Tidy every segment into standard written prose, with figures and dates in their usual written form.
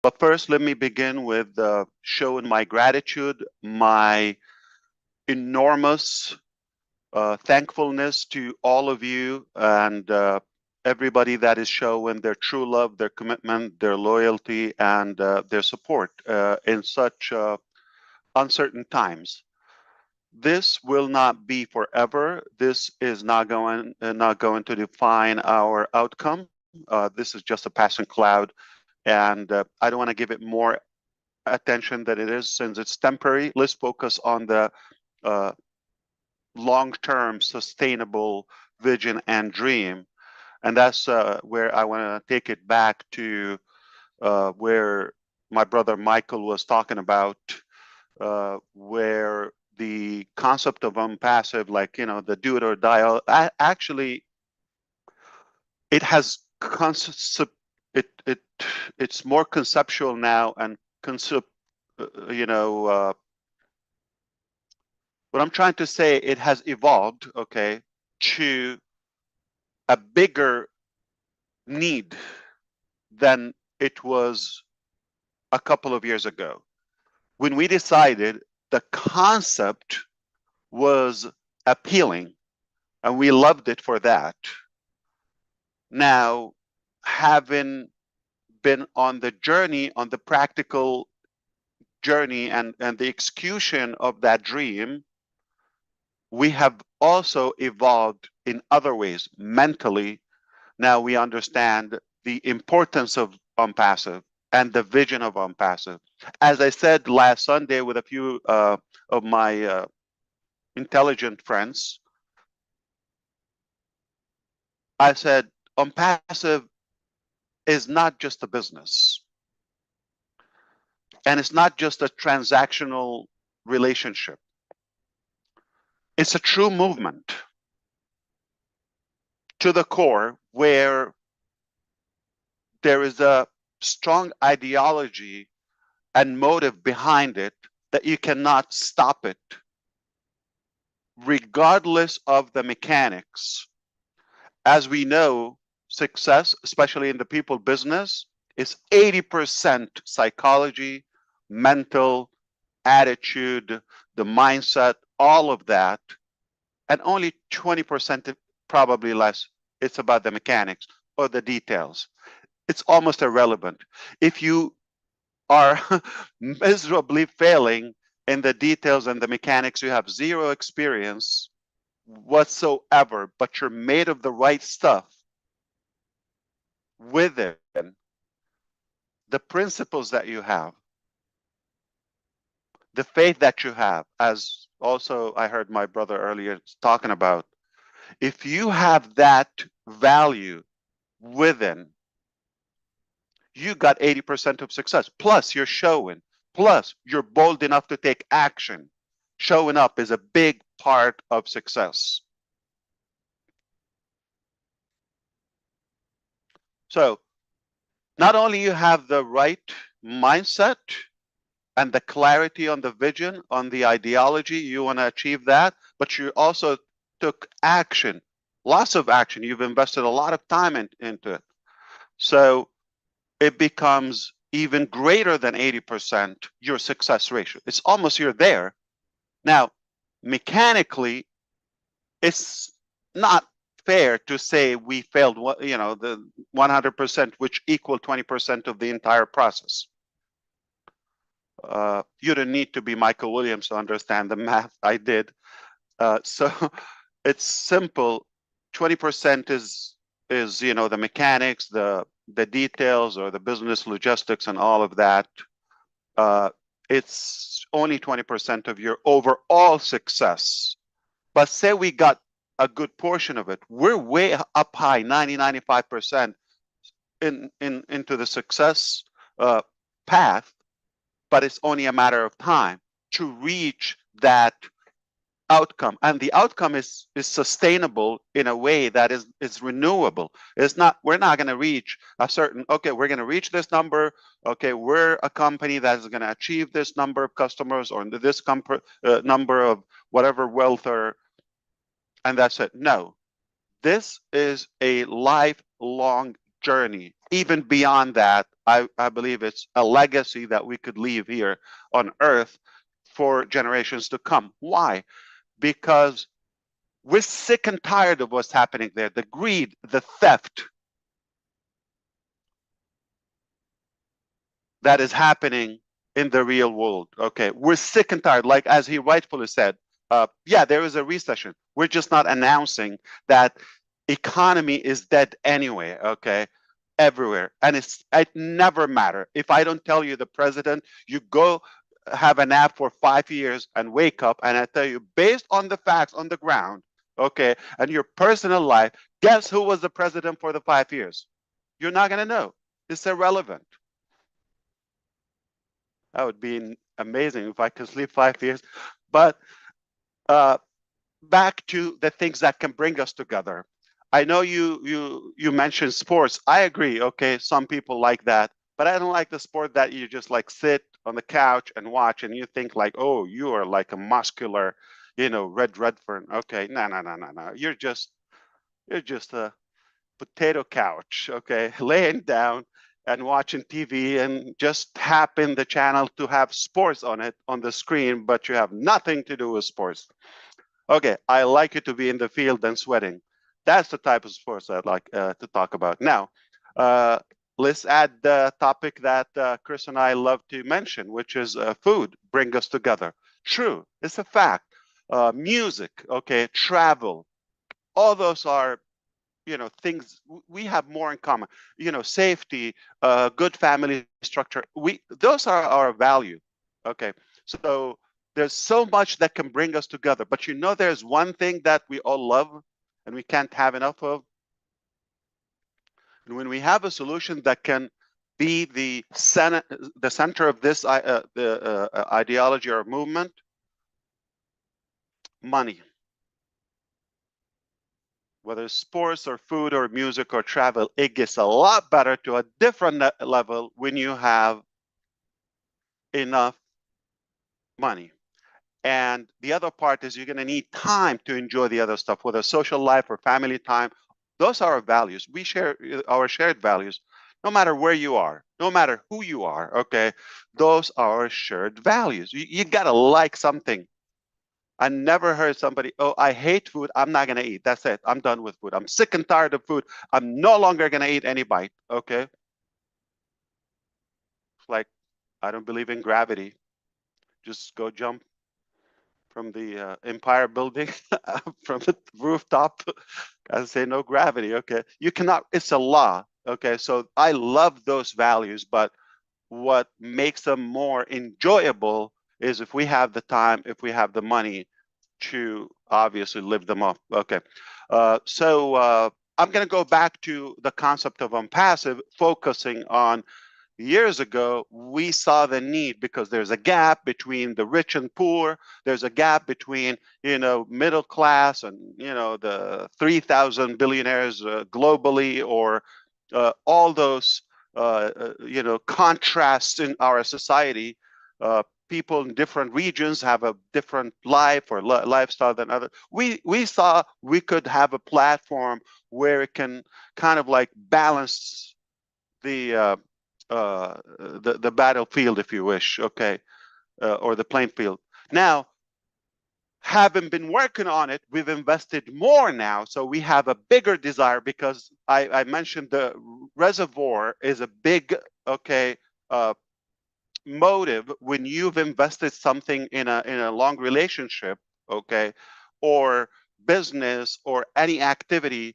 But first, let me begin with showing my gratitude, my enormous thankfulness to all of you and everybody that is showing their true love, their commitment, their loyalty, and their support in such uncertain times. This will not be forever. This is not going to define our outcome. This is just a passing cloud, and I don't want to give it more attention than it is since it's temporary. Let's focus on the uh, long-term sustainable vision and dream. And that's where I want to take it back to where my brother Michael was talking about, where the concept of unpassive, like, the do it or die, actually, it has concept, it's more conceptual now and concept, what I'm trying to say, it has evolved, okay, to a bigger need than it was a couple of years ago. When we decided the concept was appealing and we loved it for that. Now, having been on the journey, on the practical journey and the execution of that dream, we have also evolved in other ways mentally. Now we understand the importance of unpassive and the vision of unpassive. As I said last Sunday with a few of my intelligent friends, I said unpassive is not just a business, and it's not just a transactional relationship. It's a true movement to the core where there is a strong ideology and motive behind it that you cannot stop it, regardless of the mechanics. As we know, success, especially in the people business, is 80% psychology, mental, attitude, the mindset, all of that, and only 20%, probably less, it's about the mechanics or the details. It's almost irrelevant. If you are miserably failing in the details and the mechanics, you have zero experience whatsoever, but you're made of the right stuff within the principles that you have, the faith that you have, as also I heard my brother earlier talking about. If you have that value within, you got 80% of success. Plus, you're showing. Plus, you're bold enough to take action. Showing up is a big part of success. So, not only you have the right mindset and the clarity on the vision, on the ideology, you want to achieve that, but you also took action, lots of action. You've invested a lot of time into it. So it becomes even greater than 80% your success ratio. It's almost you're there. Now, mechanically, it's not fair to say we failed, the 100%, which equal 20% of the entire process. You don't need to be Michael Williams to understand the math. I did. So it's simple. 20% is the mechanics, the details, or the business logistics and all of that. It's only 20% of your overall success. But say we got a good portion of it, we're way up high, 95% into the success path, but it's only a matter of time to reach that outcome. And the outcome is sustainable in a way that is renewable. It's not, we're not going to reach a certain, okay, we're going to reach this number. Okay, we're a company that is going to achieve this number of customers or this number of whatever wealth, and that's it. No, this is a lifelong journey even beyond that, I believe it's a legacy that we could leave here on Earth for generations to come. Why? Because we're sick and tired of what's happening there, the greed, the theft that is happening in the real world. Okay, we're sick and tired, like as he rightfully said. Yeah, there is a recession. We're just not announcing that economy is dead anyway. Okay, everywhere, and it never matter if I don't tell you the president. You go have a nap for 5 years and wake up, and I tell you based on the facts on the ground. Okay, and your personal life. Guess who was the president for the 5 years? You're not gonna know. It's irrelevant. That would be amazing if I could sleep 5 years. But uh, back to the things that can bring us together. I know you mentioned sports. I agree. Okay, some people like that, but I don't like the sport that you just like sit on the couch and watch, and you think like, oh, you are like a muscular, Red Redfern. Okay, no, no, no, no, no. You're just a potato couch, okay, laying down and watching TV and just tapping the channel to have sports on it on the screen, but you have nothing to do with sports. Okay, I like you to be in the field and sweating. That's the type of sports I'd like to talk about. Now, uh, let's add the topic that Chris and I love to mention, which is food, bring us together. True, it's a fact. Music, okay, travel, all those are things we have more in common. Safety, good family structure, we those are our value. Okay, so there's so much that can bring us together, but there's one thing that we all love and we can't have enough of. And when we have a solution that can be the center of this ideology or movement, money, whether it's sports or food or music or travel, it gets a lot better to a different level when you have enough money. And the other part is you're going to need time to enjoy the other stuff, whether social life or family time. Those are our values. We share our shared values, no matter where you are, no matter who you are. Okay, those are our shared values. You got to like something. I never heard somebody, oh, I hate food. I'm not going to eat. That's it. I'm done with food. I'm sick and tired of food. I'm no longer going to eat any bite. Okay. It's like, I don't believe in gravity. Just go jump from the Empire building, from the rooftop, and say no gravity. Okay. You cannot, it's a law. Okay. So I love those values, but what makes them more enjoyable is if we have the time, if we have the money to obviously live them up. Okay. So I'm going to go back to the concept of unpassive, focusing on years ago, we saw the need because there's a gap between the rich and poor. There's a gap between, middle class and, the 3,000 billionaires globally, or all those, contrasts in our society. People in different regions have a different life or lifestyle than others. We saw we could have a platform where it can kind of like balance the the battlefield, if you wish, okay, or the playing field. Now, having been working on it, we've invested more now, so we have a bigger desire because I mentioned the reservoir is a big, okay, motive when you've invested something in a long relationship, okay, or business or any activity.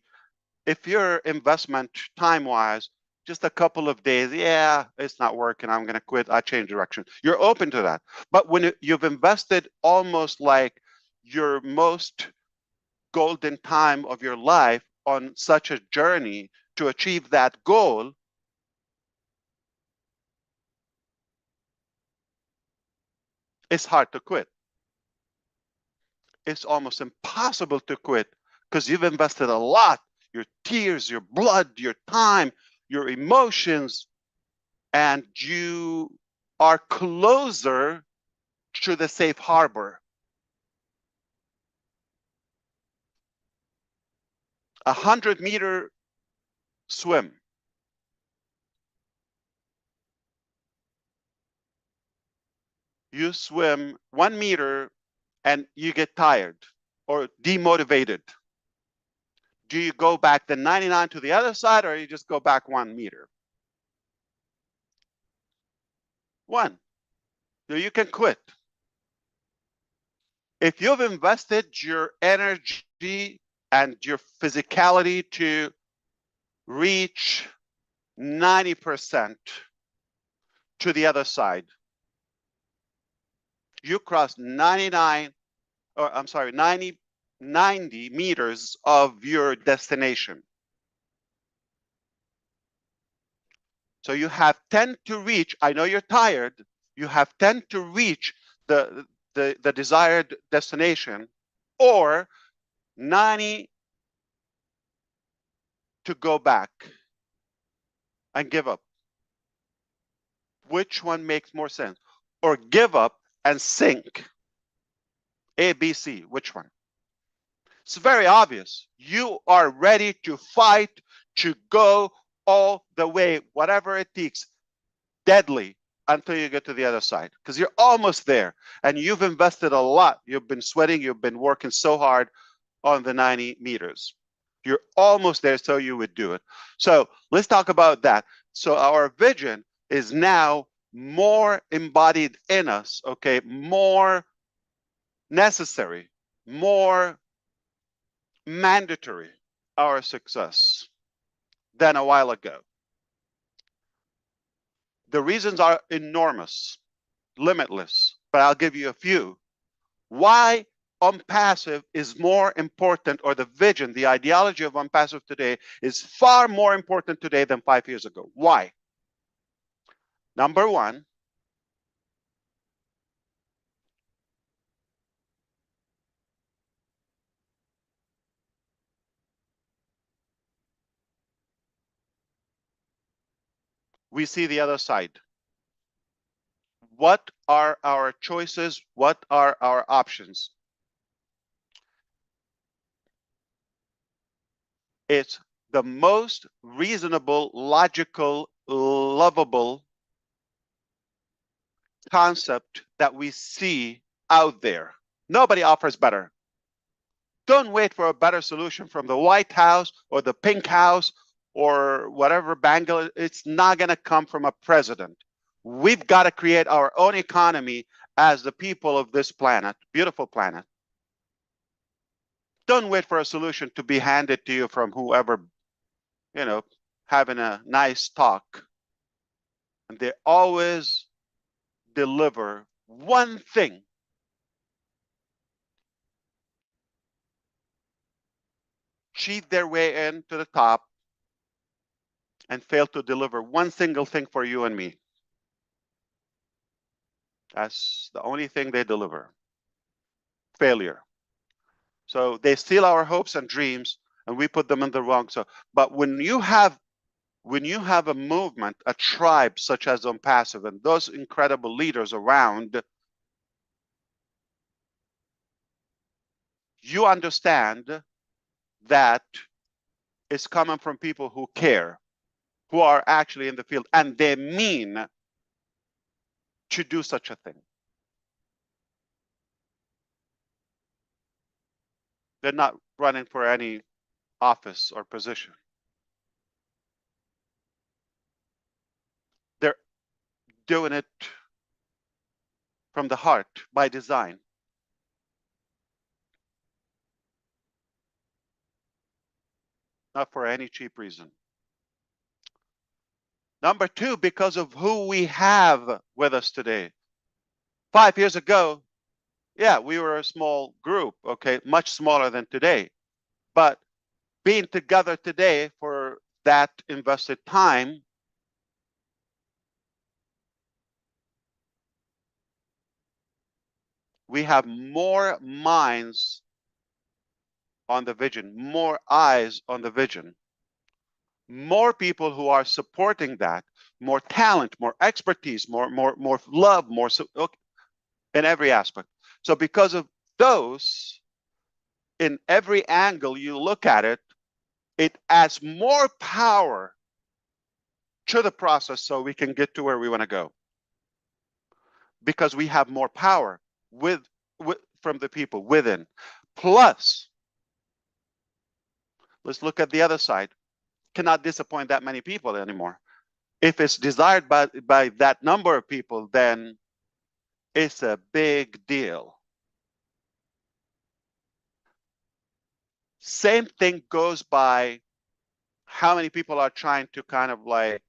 If your investment time wise, just a couple of days, yeah, it's not working, I'm going to quit, I change direction. You're open to that. But when you've invested almost like your most golden time of your life on such a journey to achieve that goal, it's hard to quit. It's almost impossible to quit because you've invested a lot, your tears, your blood, your time, your emotions, and you are closer to the safe harbor. 100-meter swim, You swim 1 meter and you get tired or demotivated. Do you go back the 99 to the other side, or you just go back 1 meter? 1. So you can quit. If you've invested your energy and your physicality to reach 90% to the other side, you cross 99, or I'm sorry, 90 meters of your destination. So you have 10 to reach. I know you're tired. You have 10 to reach the desired destination, or 90 to go back and give up. Which one makes more sense? Or give up and sink? A, B, C, which one? It's very obvious. You are ready to fight, to go all the way, whatever it takes, deadly, until you get to the other side, because you're almost there and you've invested a lot. You've been sweating, you've been working so hard on the 90 meters. You're almost there, so you would do it. So let's talk about that. So our vision is now more embodied in us, okay, more necessary, more mandatory, our success, than a while ago. The reasons are enormous, limitless, but I'll give you a few. Why unpassive is more important, or the vision, the ideology of unpassive today is far more important today than 5 years ago. Why? Number one, we see the other side. What are our choices? What are our options? It's the most reasonable, logical, lovable concept that we see out there. Nobody offers better. Don't wait for a better solution from the White House or the Pink House or whatever bangle. It's not going to come from a president. We've got to create our own economy as the people of this planet, beautiful planet. Don't wait for a solution to be handed to you from whoever, having a nice talk. And they always deliver one thing. Cheat their way into the top and fail to deliver one single thing for you and me. That's the only thing they deliver. Failure. So they steal our hopes and dreams, and we put them in the wrong. But when you have a movement, a tribe such as Unpassive, and those incredible leaders around, you understand that it's coming from people who care, who are actually in the field, and they mean to do such a thing. They're not running for any office or position. They're doing it from the heart, by design. Not for any cheap reason. Number two, because of who we have with us today. 5 years ago, yeah, we were a small group, okay, much smaller than today. But being together today for that invested time, we have more minds on the vision, more eyes on the vision, more people who are supporting that, more talent, more expertise, more love, more in every aspect. So because of those, in every angle you look at it, it adds more power to the process so we can get to where we want to go. because we have more power from the people within. Plus, let's look at the other side. Cannot disappoint that many people anymore. If it's desired by that number of people, then it's a big deal. Same thing goes by how many people are trying to kind of like,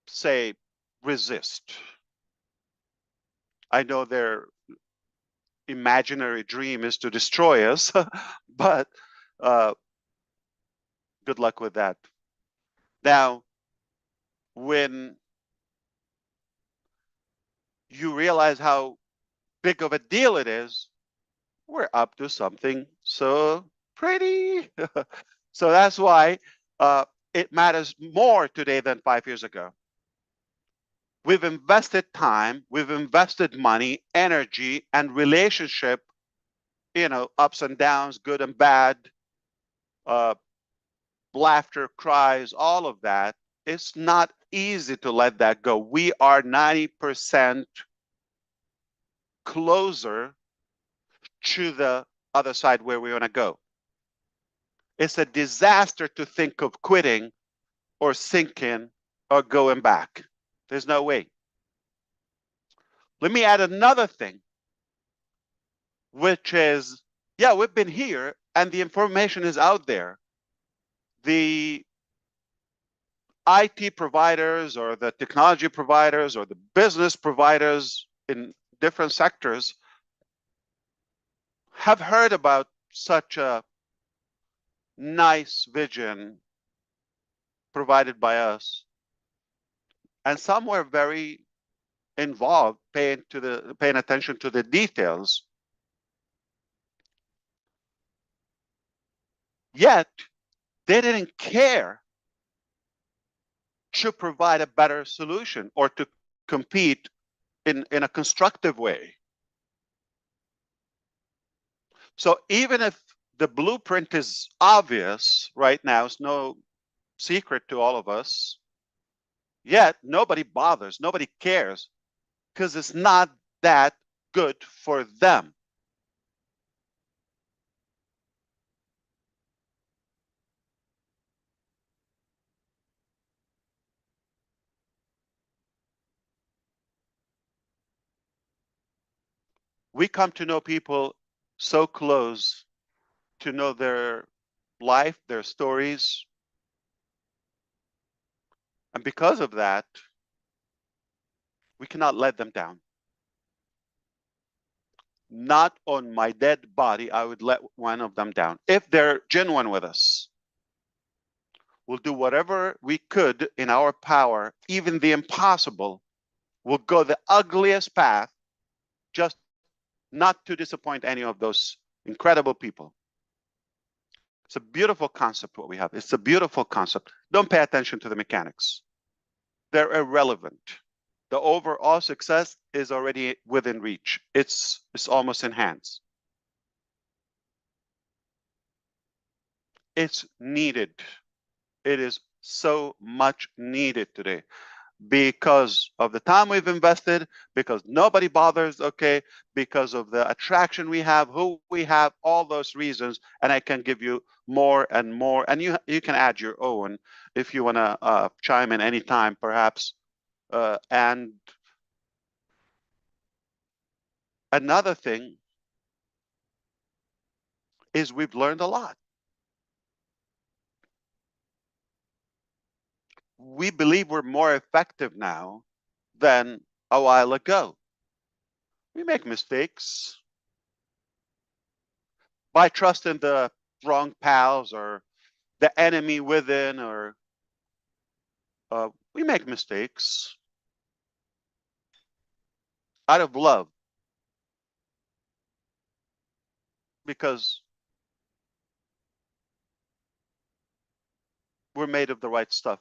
say, resist. I know their imaginary dream is to destroy us, but good luck with that. Now, when you realize how big of a deal it is, we're up to something so pretty. So that's why it matters more today than 5 years ago. We've invested time, we've invested money, energy, and relationship, ups and downs, good and bad, laughter, cries, all of that. It's not easy to let that go. We are 90% closer to the other side where we want to go. It's a disaster to think of quitting or sinking or going back. There's no way. Let me add another thing, which is, yeah, we've been here and the information is out there. The IT providers or the technology providers or the business providers in different sectors have heard about such a nice vision provided by us. And some were very involved, paying attention to the details. Yet, they didn't care to provide a better solution or to compete in a constructive way. So even if the blueprint is obvious right now, it's no secret to all of us, yet nobody bothers, nobody cares, because it's not that good for them. We come to know people so close, to know their life, their stories. And because of that, we cannot let them down. Not on my dead body, I would let one of them down. If they're genuine with us, we'll do whatever we could in our power, even the impossible. We'll go the ugliest path, just not to disappoint any of those incredible people. It's a beautiful concept what we have. It's a beautiful concept. Don't pay attention to the mechanics. They're irrelevant. The overall success is already within reach. It's almost in hands. It's needed. It is so much needed today because of the time we've invested, because nobody bothers, okay, because of the attraction we have, who we have, all those reasons. And I can give you more and more. And you can add your own if you want to chime in anytime, perhaps. And another thing is we've learned a lot. We believe we're more effective now than a while ago. We make mistakes by trusting the wrong pals or the enemy within, or we make mistakes out of love because we're made of the right stuff.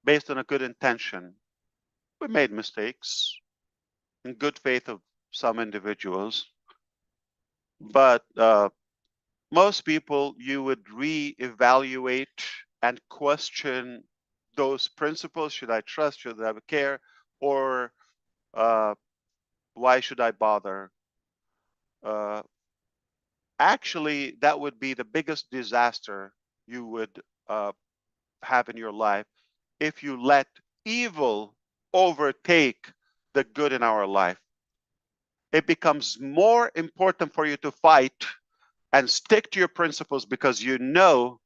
Based on a good intention, we made mistakes in good faith of some individuals. But most people, you would reevaluate and question those principles. Should I trust? Should I care? or why should I bother? Actually, that would be the biggest disaster you would have in your life if you let evil overtake the good in our life. It becomes more important for you to fight and stick to your principles because you know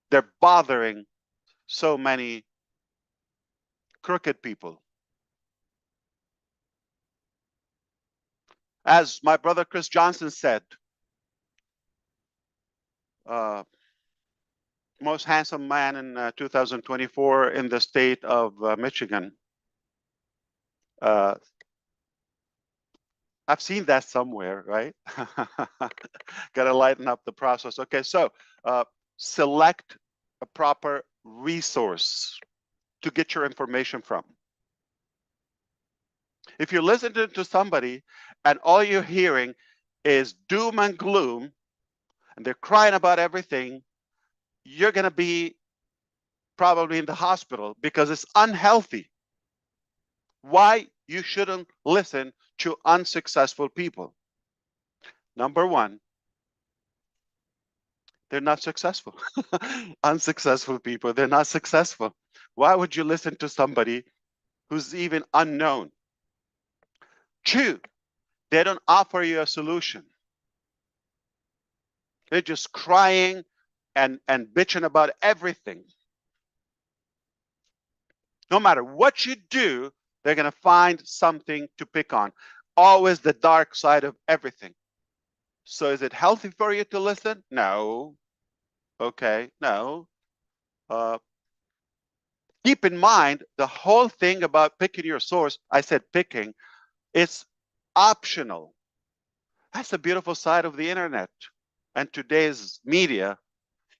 they're bothering so many crooked people. As my brother Chris Johnson said, uh, most handsome man in 2024 in the state of Michigan. I've seen that somewhere, right? Got to lighten up the process. Okay, so select a proper resource to get your information from. If you listen to somebody and all you're hearing is doom and gloom, and they're crying about everything, you're going to be probably in the hospital because it's unhealthy. Why you shouldn't listen to unsuccessful people? Number one, they're not successful. Unsuccessful people, they're not successful. Why would you listen to somebody who's even unknown? Two, they don't offer you a solution. They're just crying and bitching about everything. No matter what you do, they're going to find something to pick on. Always the dark side of everything. So is it healthy for you to listen? No. Okay, no. Keep in mind, the whole thing about picking your source, I said picking, it's optional. That's the beautiful side of the internet and today's media.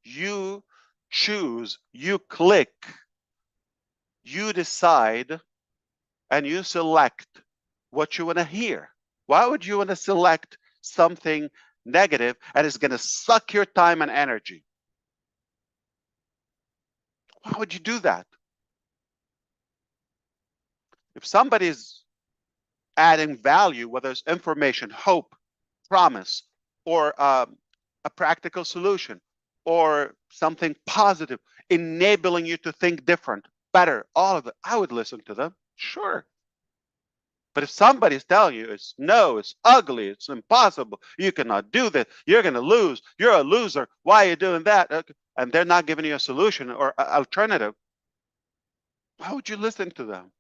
You choose, you click, you decide, and you select what you want to hear. Why would you want to select something negative and it's going to suck your time and energy? Why would you do that? If somebody's adding value, whether it's information, hope, promise, or a practical solution, or something positive, enabling you to think different, better, all of it, I would listen to them, sure. But if somebody's telling you it's no, it's ugly, it's impossible, you cannot do this, you're going to lose, you're a loser, why are you doing that? And they're not giving you a solution or alternative, why would you listen to them?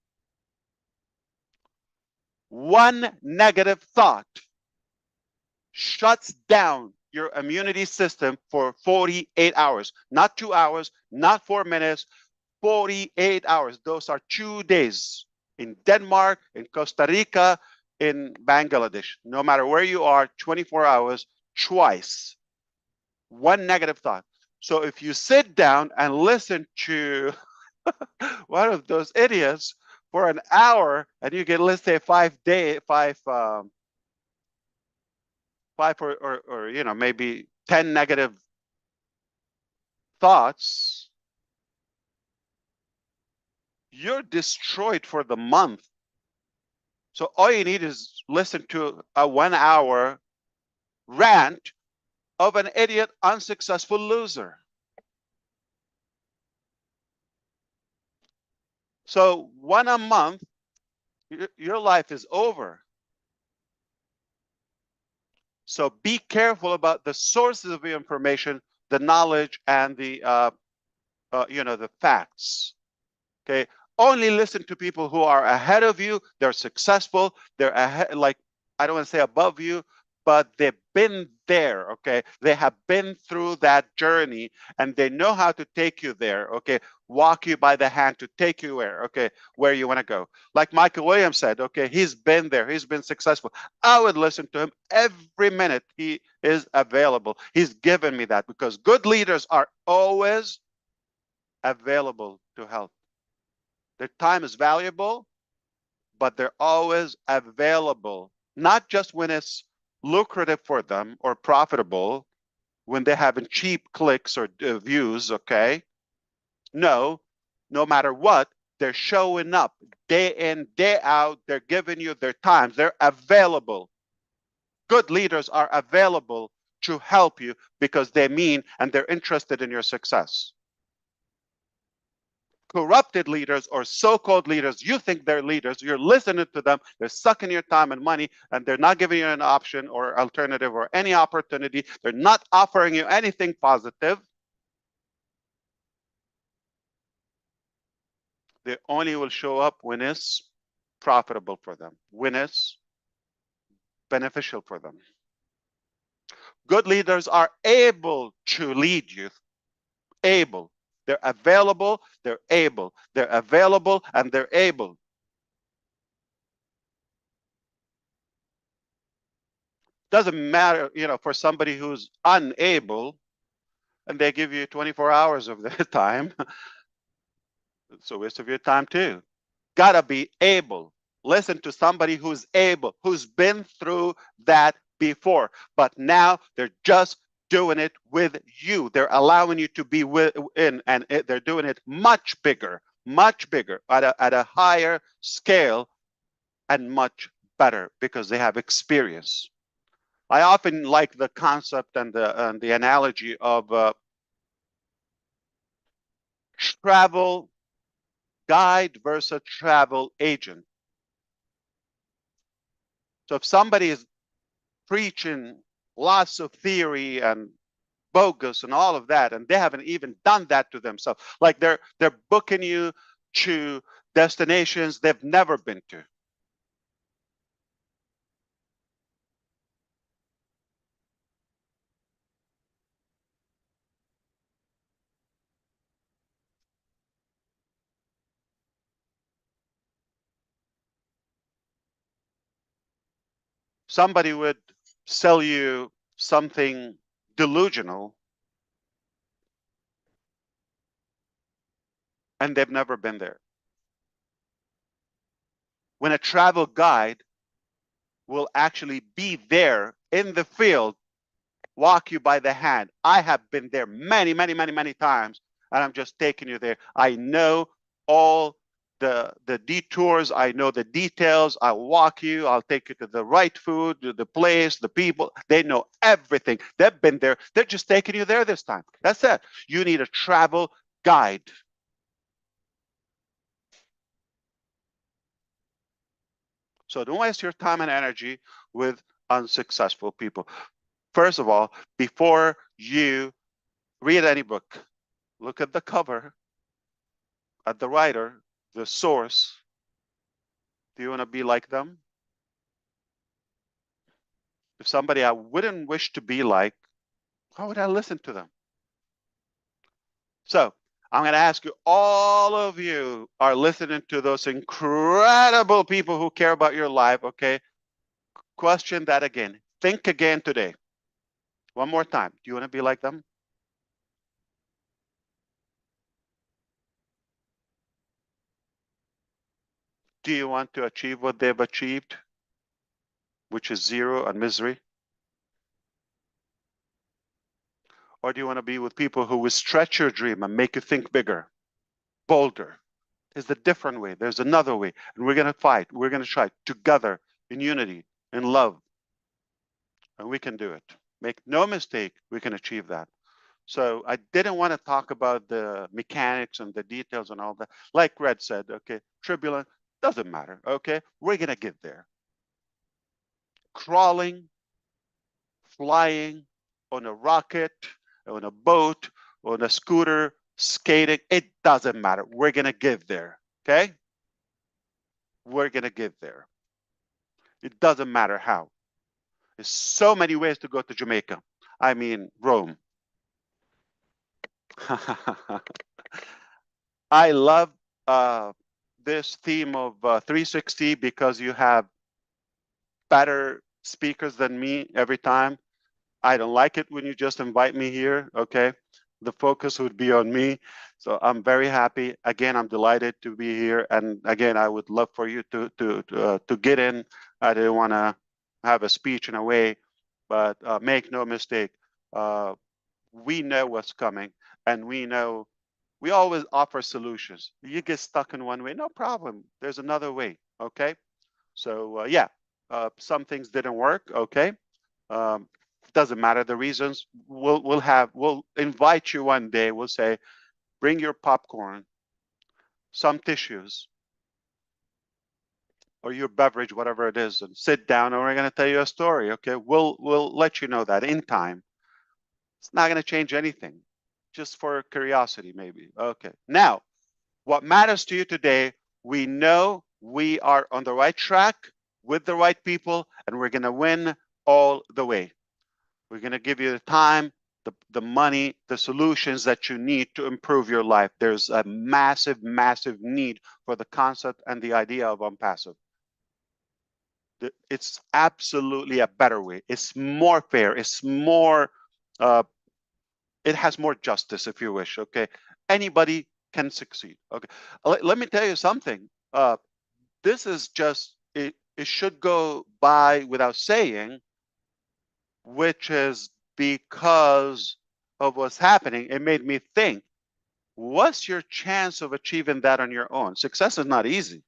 One negative thought shuts down your immunity system for 48 hours, not 2 hours, not 4 minutes, 48 hours. Those are 2 days in Denmark, in Costa Rica, in Bangladesh. No matter where you are, 24 hours, twice. One negative thought. So if you sit down and listen to one of those idiots for an hour and you get, let's say, 5 or you know, maybe 10 negative thoughts, you're destroyed for the month. So all you need is listen to a 1 hour rant of an idiot, unsuccessful loser. So one a month, your life is over. So be careful about the sources of your information, the knowledge, and the you know, the facts. Okay, only listen to people who are ahead of you. They're successful. They're ahead, like, I don't want to say above you, but they've been there. Okay, they have been through that journey and they know how to take you there. Okay, walk you by the hand to take you where you want to go. Like Michael Williams said, okay, he's been there, he's been successful. I would listen to him every minute he is available. He's given me that because good leaders are always available to help. Their time is valuable, but they're always available, not just when it's lucrative for them or profitable, when they're having cheap clicks or views, okay? No, no matter what, They're showing up day in, day out. They're giving you their time. They're available. Good leaders are available to help you because they mean and they're interested in your success. Corrupted leaders or so-called leaders, you think they're leaders, you're listening to them, they're sucking your time and money, and they're not giving you an option or alternative or any opportunity. They're not offering you anything positive. They only will show up when it's profitable for them, when it's beneficial for them. Good leaders are able to lead you. Able. They're available, they're able. They're available and they're able. Doesn't matter, for somebody who's unable and they give you 24 hours of their time. It's a waste of your time too. Gotta be able. Listen to somebody who's able, who's been through that before, but now they're just doing it with you. They're allowing you to be in, and they're doing it much bigger at a higher scale and much better because they have experience. I often like the concept and the analogy of travel guide versus travel agent. So if somebody is preaching lots of theory and bogus and all of that, and they haven't even done that to themselves, like they're booking you to destinations they've never been to. Somebody would sell you something delusional and they've never been there. When a travel guide will actually be there in the field, walk you by the hand. I have been there many, many, many, many times, and I'm just taking you there. I know all the detours. I know the details. I'll walk you. I'll take you to the right food, to the place, the people. They know everything. They've been there. They're just taking you there this time. That's it. You need a travel guide. So don't waste your time and energy with unsuccessful people. First of all, before you read any book, look at the cover, at the writer, the source. Do you want to be like them? If somebody I wouldn't wish to be like, why would I listen to them? So I'm going to ask you, all of you are listening to those incredible people who care about your life, okay? Question that again. Think again today. One more time. Do you want to be like them? Do you want to achieve what they've achieved, which is zero and misery? Or do you want to be with people who will stretch your dream and make you think bigger, bolder? There's a different way. There's another way. And we're going to fight. We're going to try together in unity, in love. And we can do it. Make no mistake, we can achieve that. So I didn't want to talk about the mechanics and the details and all that. Like Red said, okay, turbulent, doesn't matter, okay? We're going to get there. Crawling, flying, on a rocket, on a boat, on a scooter, skating, it doesn't matter. We're going to get there, okay? We're going to get there. It doesn't matter how. There's so many ways to go to Jamaica. I mean, Rome. I love this theme of 360 because you have better speakers than me every time. I don't like it when you just invite me here, okay? The focus would be on me. So I'm very happy. Again, I'm delighted to be here. And again, I would love for you to get in. I didn't want to have a speech in a way, but make no mistake, we know what's coming, and we know We always offer solutions. You get stuck in one way, no problem. There's another way. Okay. So yeah, some things didn't work. Okay. Um, doesn't matter the reasons. We'll invite you one day. We'll say, bring your popcorn, some tissues, or your beverage, whatever it is, and sit down, and we're going to tell you a story. Okay. We'll let you know that in time. It's not going to change anything, just for curiosity, maybe. Okay. Now, what matters to you today, we know we are on the right track with the right people, and we're going to win all the way. We're going to give you the time, the money, the solutions that you need to improve your life. There's a massive, massive need for the concept and the idea of unpassive. It's absolutely a better way. It's more fair. It's more, it has more justice, if you wish. Okay. Anybody can succeed. Okay. Let me tell you something. This is just, it should go by without saying, which is because of what's happening. It made me think, what's your chance of achieving that on your own? Success is not easy.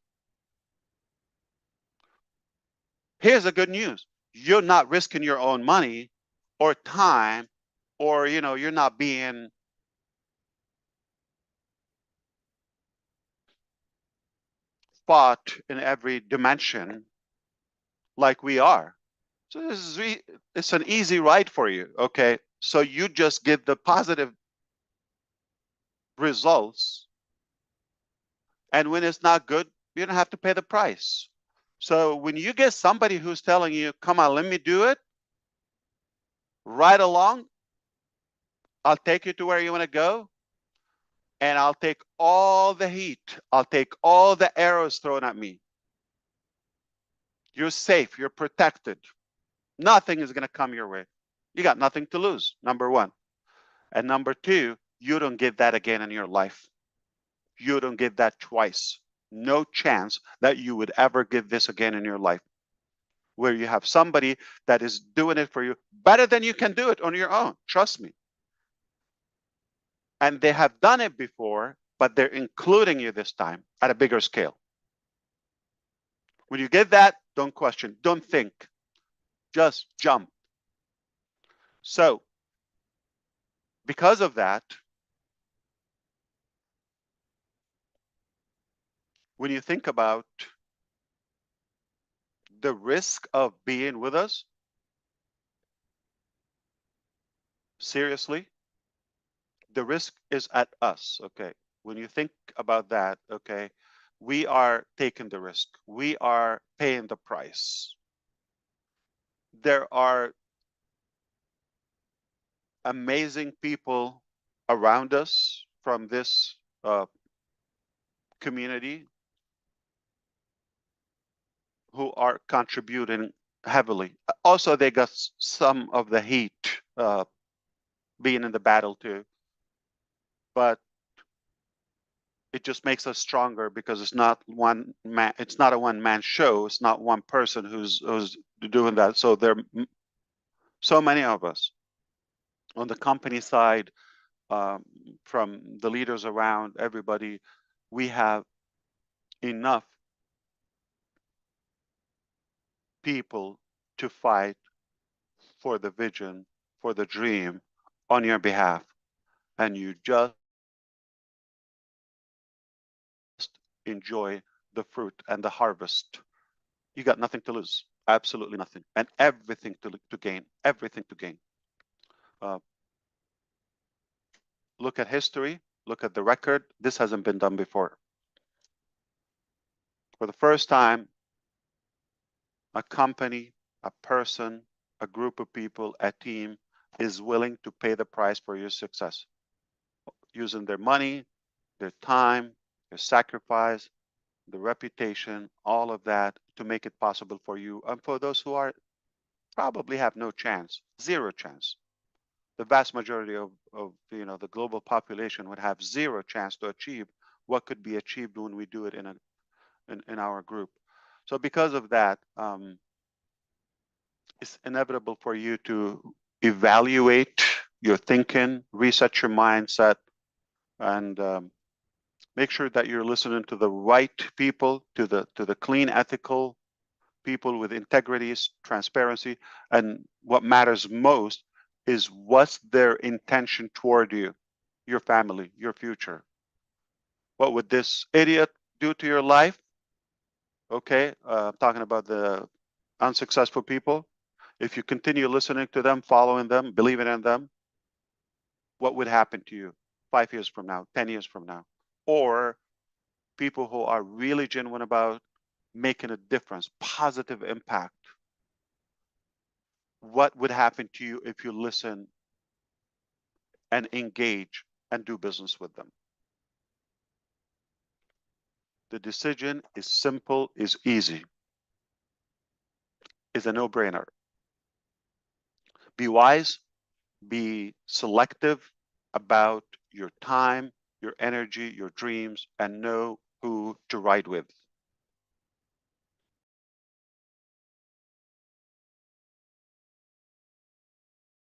Here's the good news. You're not risking your own money or time, or, you're not being fought in every dimension like we are. So it's an easy ride for you. Okay. So you just get the positive results. And when it's not good, you don't have to pay the price. So when you get somebody who's telling you, come on, let me do it, right along, I'll take you to where you want to go, and I'll take all the heat. I'll take all the arrows thrown at me. You're safe. You're protected. Nothing is going to come your way. You got nothing to lose, number one. And number two, you don't get that again in your life. You don't get that twice. No chance that you would ever get this again in your life, where you have somebody that is doing it for you better than you can do it on your own. Trust me. And they have done it before, but they're including you this time at a bigger scale. When you get that, don't question, don't think, just jump. So because of that, when you think about the risk of being with us, seriously, the risk is at us. Okay. When you think about that, okay, we are taking the risk. We are paying the price. There are amazing people around us from this community who are contributing heavily. Also, they got some of the heat being in the battle too, but it just makes us stronger because it's not one man. It's not a one-man show. It's not one person who's doing that. So there are so many of us on the company side, from the leaders around, everybody. We have enough people to fight for the vision, for the dream on your behalf. And you just enjoy the fruit and the harvest. You got nothing to lose, absolutely nothing, and everything to gain, everything to gain. Look at history, look at the record. This hasn't been done before. For the first time, a company, a person, a group of people, a team is willing to pay the price for your success, using their money, their time, their sacrifice, the reputation, all of that to make it possible for you. And for those who are probably have no chance, zero chance. The vast majority of the global population would have zero chance to achieve what could be achieved when we do it in our group. So because of that, it's inevitable for you to evaluate your thinking, reset your mindset, and make sure that you're listening to the right people, to the clean, ethical people with integrity, transparency, and what matters most is what's their intention toward you, your family, your future. What would this idiot do to your life? Okay, I'm talking about the unsuccessful people. If you continue listening to them, following them, believing in them, what would happen to you 5 years from now, 10 years from now? Or people who are really genuine about making a difference, positive impact. What would happen to you if you listen and engage and do business with them? The decision is simple, is easy, is a no-brainer. Be wise, be selective about your time, your energy, your dreams, and know who to ride with.